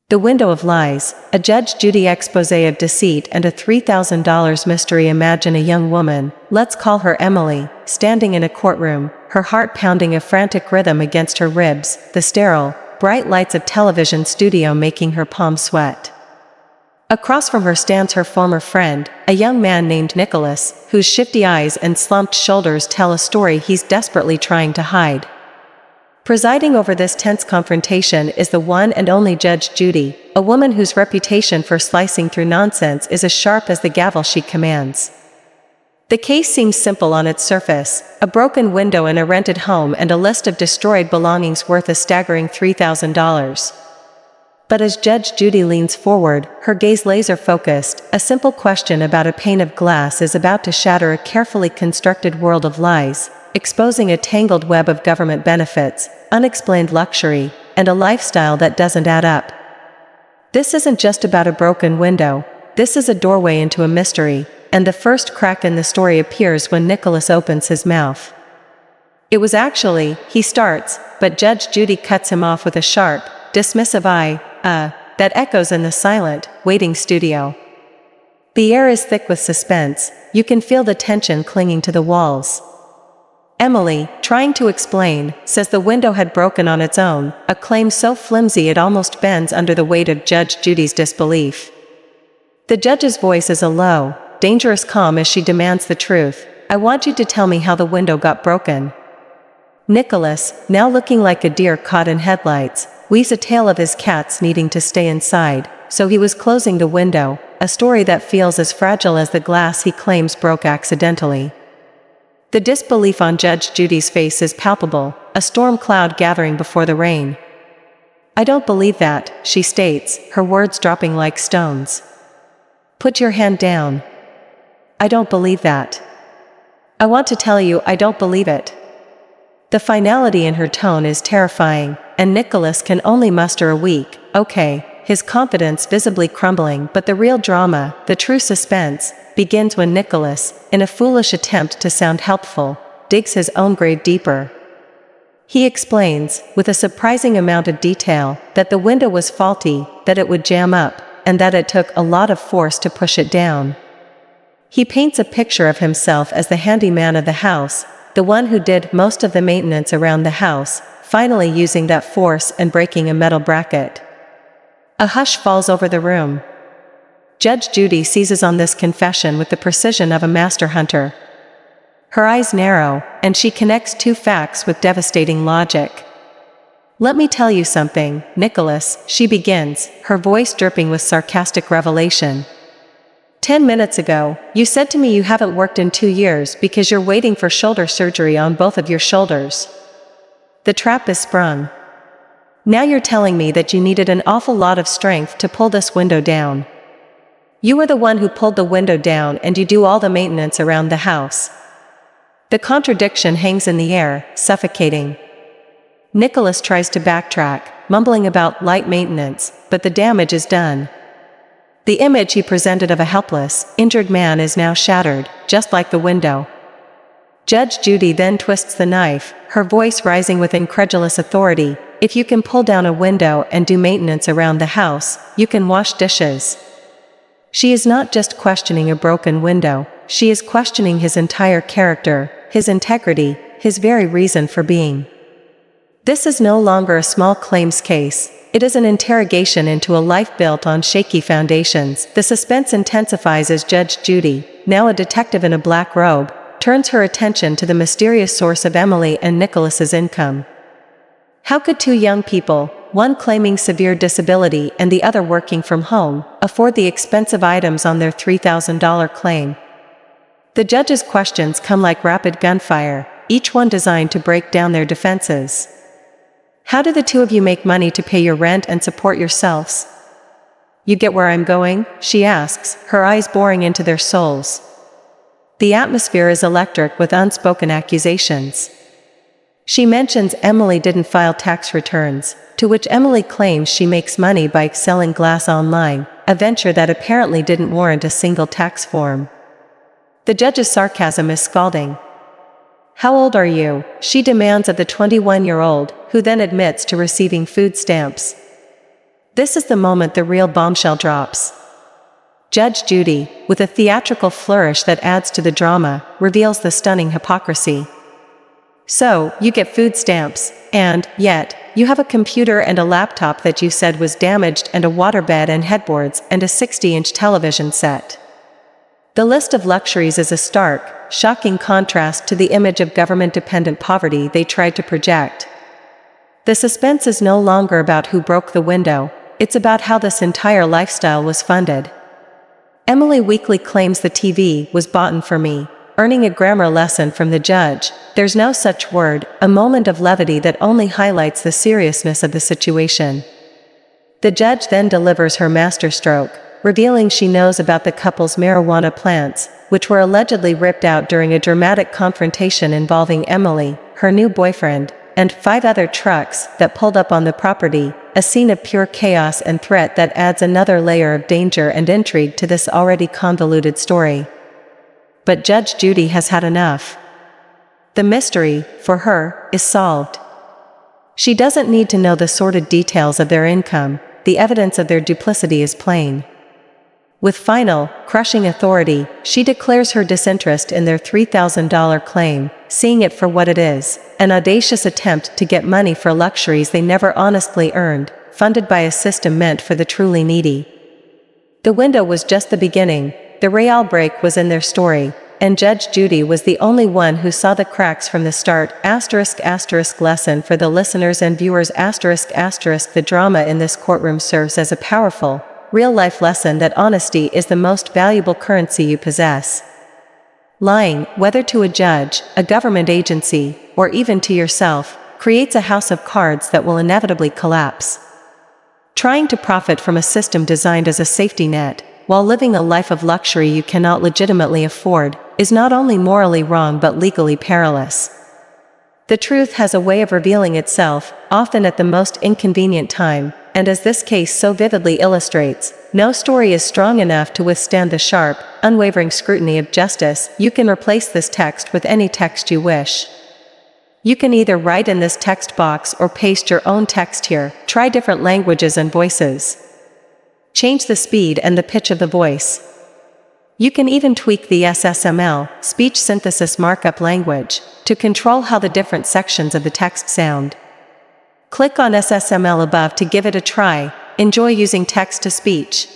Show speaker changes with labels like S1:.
S1: The Window of Lies, a Judge Judy exposé of deceit and a $3,000 mystery. Imagine a young woman, let's call her Emily, standing in a courtroom, her heart pounding a frantic rhythm against her ribs, the sterile, bright lights of television studio making her palms sweat. Across from her stands her former friend, a young man named Nicholas, whose shifty eyes and slumped shoulders tell a story he's desperately trying to hide. Presiding over this tense confrontation is the one and only Judge Judy, a woman whose reputation for slicing through nonsense is as sharp as the gavel she commands. The case seems simple on its surface: a broken window in a rented home and a list of destroyed belongings worth a staggering $3,000. But as Judge Judy leans forward, her gaze laser-focused, a simple question about a pane of glass is about to shatter a carefully constructed world of lies, exposing a tangled web of government benefits, unexplained luxury, and a lifestyle that doesn't add up. This isn't just about a broken window, this is a doorway into a mystery, and the first crack in the story appears when Nicholas opens his mouth. "It was actually," he starts, but Judge Judy cuts him off with a sharp, dismissive that echoes in the silent, waiting studio. The air is thick with suspense, you can feel the tension clinging to the walls. Emily, trying to explain, says the window had broken on its own, a claim so flimsy it almost bends under the weight of Judge Judy's disbelief. The judge's voice is a low, dangerous calm as she demands the truth. "I want you to tell me how the window got broken." Nicholas, now looking like a deer caught in headlights, weaves a tale of his cats needing to stay inside, so he was closing the window, a story that feels as fragile as the glass he claims broke accidentally. The disbelief on Judge Judy's face is palpable, a storm cloud gathering before the rain. "I don't believe that," she states, her words dropping like stones. "Put your hand down." "I don't believe that." "I want to tell you I don't believe it." The finality in her tone is terrifying, and Nicholas can only muster a weak, "Okay," his confidence visibly crumbling. But the real drama, the true suspense, begins when Nicholas, in a foolish attempt to sound helpful, digs his own grave deeper. He explains, with a surprising amount of detail, that the window was faulty, that it would jam up, and that it took a lot of force to push it down. He paints a picture of himself as the handyman of the house, the one who did most of the maintenance around the house, finally using that force and breaking a metal bracket. A hush falls over the room. Judge Judy seizes on this confession with the precision of a master hunter. Her eyes narrow, and she connects two facts with devastating logic. "Let me tell you something, Nicholas," she begins, her voice dripping with sarcastic revelation. 10 minutes ago, you said to me you haven't worked in 2 years because you're waiting for shoulder surgery on both of your shoulders. The trap is sprung. Now you're telling me that you needed an awful lot of strength to pull this window down. You were the one who pulled the window down and you do all the maintenance around the house. The contradiction hangs in the air, suffocating. Nicholas tries to backtrack, mumbling about light maintenance, but the damage is done. The image he presented of a helpless, injured man is now shattered, just like the window. Judge Judy then twists the knife, her voice rising with incredulous authority. "If you can pull down a window and do maintenance around the house, you can wash dishes." She is not just questioning a broken window, she is questioning his entire character, his integrity, his very reason for being. This is no longer a small claims case, it is an interrogation into a life built on shaky foundations. The suspense intensifies as Judge Judy, now a detective in a black robe, turns her attention to the mysterious source of Emily and Nicholas's income. How could two young people, one claiming severe disability and the other working from home, afford the expensive items on their $3,000 claim? The judge's questions come like rapid gunfire, each one designed to break down their defenses. "How do the two of you make money to pay your rent and support yourselves?" "You get where I'm going?" she asks, her eyes boring into their souls. The atmosphere is electric with unspoken accusations. She mentions Emily didn't file tax returns, to which Emily claims she makes money by selling glass online, a venture that apparently didn't warrant a single tax form. The judge's sarcasm is scalding. "How old are you?" she demands of the 21-year-old, who then admits to receiving food stamps. This is the moment the real bombshell drops. Judge Judy, with a theatrical flourish that adds to the drama, reveals the stunning hypocrisy. So, you get food stamps, and, yet, you have a computer and a laptop that you said was damaged and a waterbed and headboards and a 60-inch television set. The list of luxuries is a stark, shocking contrast to the image of government-dependent poverty they tried to project. The suspense is no longer about who broke the window, it's about how this entire lifestyle was funded. Emily weakly claims the TV was bought for me, earning a grammar lesson from the judge. There's no such word, a moment of levity that only highlights the seriousness of the situation. The judge then delivers her masterstroke, revealing she knows about the couple's marijuana plants, which were allegedly ripped out during a dramatic confrontation involving Emily, her new boyfriend, and 5 other trucks that pulled up on the property, a scene of pure chaos and threat that adds another layer of danger and intrigue to this already convoluted story. But Judge Judy has had enough. The mystery, for her, is solved. She doesn't need to know the sordid details of their income, the evidence of their duplicity is plain. With final, crushing authority, she declares her disinterest in their $3,000 claim, seeing it for what it is, an audacious attempt to get money for luxuries they never honestly earned, funded by a system meant for the truly needy. The window was just the beginning, the real break was in their story, and Judge Judy was the only one who saw the cracks from the start. Lesson for the listeners and viewers. The drama in this courtroom serves as a powerful, real-life lesson that honesty is the most valuable currency you possess. Lying, whether to a judge, a government agency, or even to yourself, creates a house of cards that will inevitably collapse. Trying to profit from a system designed as a safety net, while living a life of luxury you cannot legitimately afford, is not only morally wrong but legally perilous. The truth has a way of revealing itself, often at the most inconvenient time, and as this case so vividly illustrates, no story is strong enough to withstand the sharp, unwavering scrutiny of justice. You can replace this text with any text you wish. You can either write in this text box or paste your own text here. Try different languages and voices. Change the speed and the pitch of the voice. You can even tweak the SSML, speech synthesis markup language, to control how the different sections of the text sound. Click on SSML above to give it a try. Enjoy using text-to-speech.